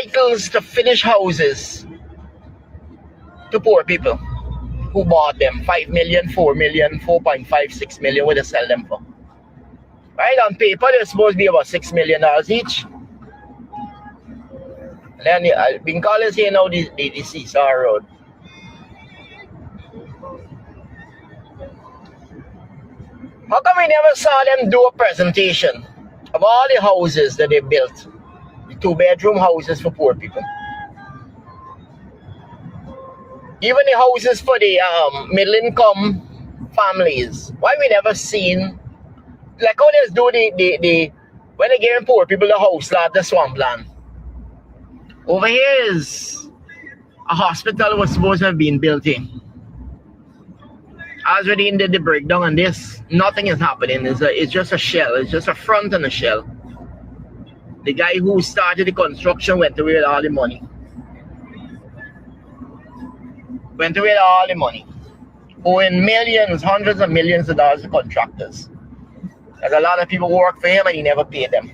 titles to finished houses to poor people who bought them 5 million, 4 million, 4.5, 6 million, what they sell them for. Right, on paper, they're supposed to be about $6 million each. And then Bing Collins here now, the Seesaw Road. How come we never saw them do a presentation of all the houses that they built? The 2-bedroom houses for poor people. Even the houses for the middle income families. Why we never seen, like how they do the when they giving poor people the house lot, the swampland. Over here is a hospital was supposed to have been built in. As we did the breakdown on this, nothing is happening. It's just a shell. It's just a front and a shell. The guy who started the construction went away with all the money. Went away with all the money. Owing millions, hundreds of millions of dollars to contractors. There's a lot of people who work for him and he never paid them.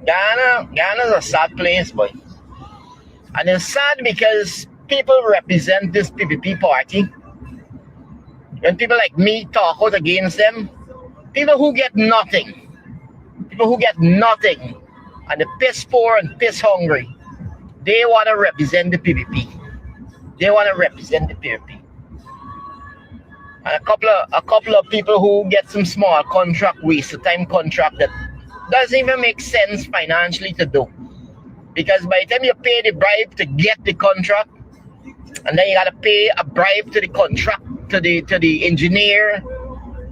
Guyana's a sad place, boy. And it's sad because people represent this PPP party. When people like me talk out against them, people who get nothing, and the piss poor and piss hungry, they want to represent the PPP. They want to represent the PPP. And a couple of people who get some small contract, waste of time contract that doesn't even make sense financially to do. Because by the time you pay the bribe to get the contract, and then you gotta pay a bribe to the contract, to the engineer,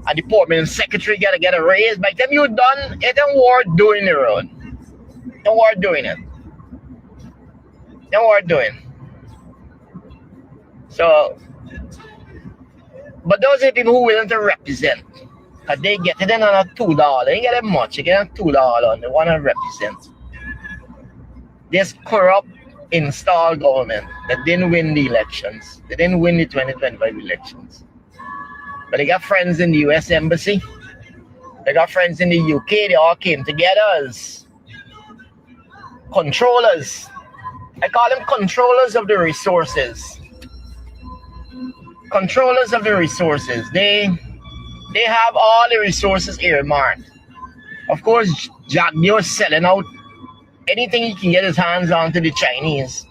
and the permanent secretary gotta get a raise. By the time you're done, it ain't worth doing it around. Don't worth doing it. Don't worth doing. So, but those are people who are willing to represent. Cause they get it in on a $2. They get it much. They get a $2 and they want to represent. This corrupt installed government that didn't win the elections. They didn't win the 2025 elections. But they got friends in the US Embassy. They got friends in the UK. They all came together as controllers. I call them controllers of the resources. Controllers of the resources. They have all the resources earmarked. Of course, Jack Dio is selling out anything he can get his hands on to the Chinese.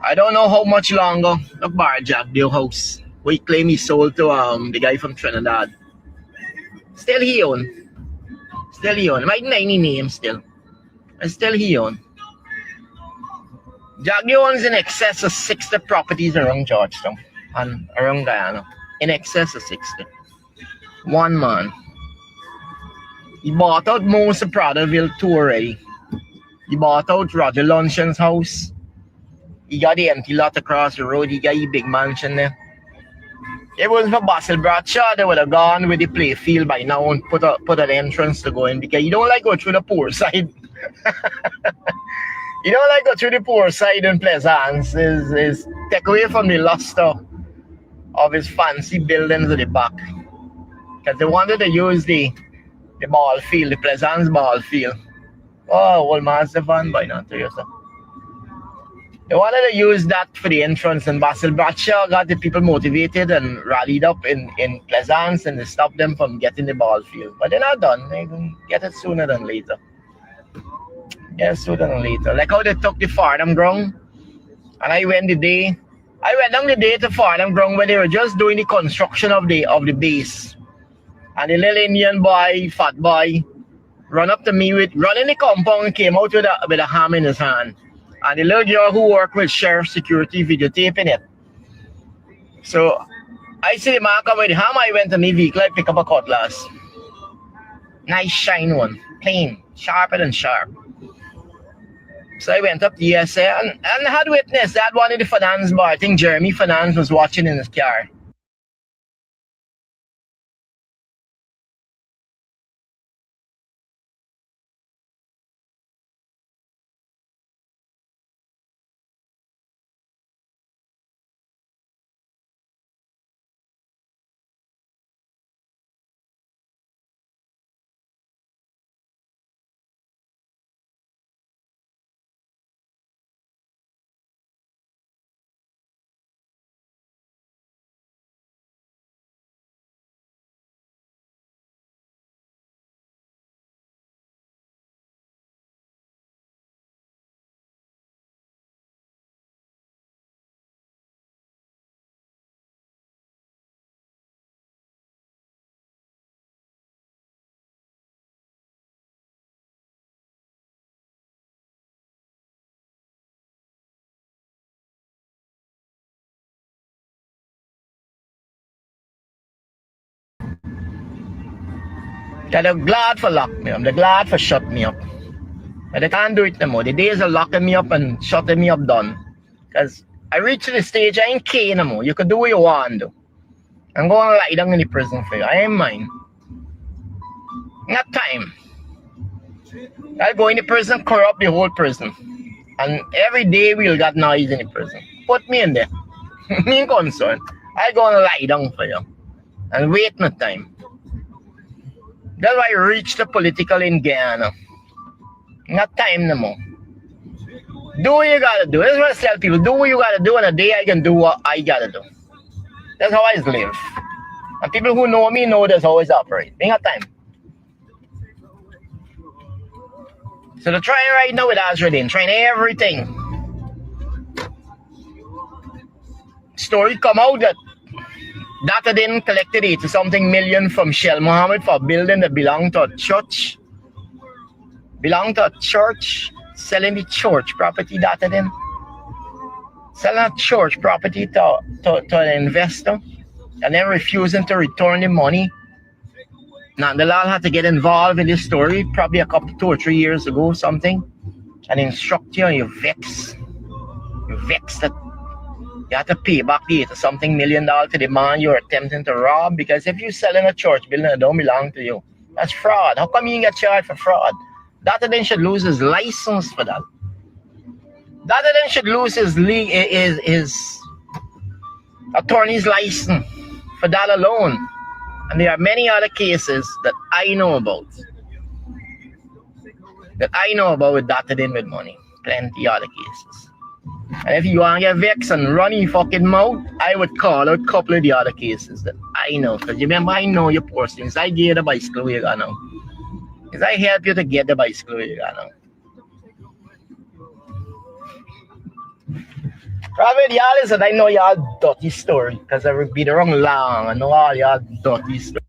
I don't know how much longer. Look, bar Jack Dio house. We claim he sold to the guy from Trinidad. Still he own. Still he own. Like 90 names still. And still he own. Jack Dio owns in excess of 60 properties around Georgetown and around Guyana. In excess of 60. One man. He bought out most of Prattville too already. He bought out Roger Lunchen's house. He got the empty lot across the road. He got a big mansion there. If it wasn't for Basil Bradshaw, they would have gone with the play field by now and put an entrance to go in because you don't like go through the poor side. You don't like go through the poor side in Plaisance. Is take away from the luster of his fancy buildings at the back. Because they wanted to use the ball field, the Plaisance ball field. Oh, old man Stefan, by now to yourself. They wanted to use that for the entrance, and Basil Bradshaw got the people motivated and rallied up in Plaisance, and they stopped them from getting the ball field. But they're not done. They can get it sooner than later. Yeah, sooner than later. Like how they took the Fardham ground, and I went down the day to Fardham ground when they were just doing the construction of the base. And the little Indian boy, fat boy, run up to me running the compound and came out with a ham in his hand. And the little girl who worked with sheriff security videotaping it. So I see the man come with the ham. I went to my vehicle, I pick up a cutlass. Nice shine one, clean, sharper than sharp. So I went up to the ESA and I had witness that one of the finance bar. I think Jeremy Finance was watching in his car. Cause they're glad for lock me up. They're glad for shut me up. But they can't do it no more. The days of locking me up and shutting me up done. Because I reached the stage I ain't care no more. You can do what you want to do. I'm going to lie down in the prison for you. I ain't mine. Not time. I'll go in the prison, corrupt the whole prison. And every day we'll got noise in the prison. Put me in there. Me ain't concerned. I go and lie down for you. And wait my time. That's why I reached the political in Guyana. Not time no more. Do what you gotta do. That's what I tell people. Do what you gotta do, and a day I can do what I gotta do. That's how I live. And people who know me know that's how I operate. Ain't got time. So they're trying right now with Azradin, trying everything. Story come out that Data didn't collected 80-something million from Shell Mohammed for a building that belonged to a church. Selling the church property, Data didn't. Selling a church property to an investor and then refusing to return the money. Now, the law had to get involved in this story probably 2 or 3 years ago, something, and instruct you, and you vex. You vex that you have to pay back the $80-something million to the man you're attempting to rob, because if you're selling a church building that don't belong to you, that's fraud. How come you get charged for fraud? Data then should lose his license for that. Data then should lose his attorney's license for that alone. And there are many other cases that I know about. With Data Din with money. Plenty other cases. And if you want to get vexed and run your fucking mouth, I would call out a couple of the other cases that I know. Because you remember, I know your postings. I gave you the bicycle where you got now. Because I help you to get the bicycle where you got now. Probably y'all is that I know y'all dirty story. Because I repeat the wrong long. I know all y'all dirty story.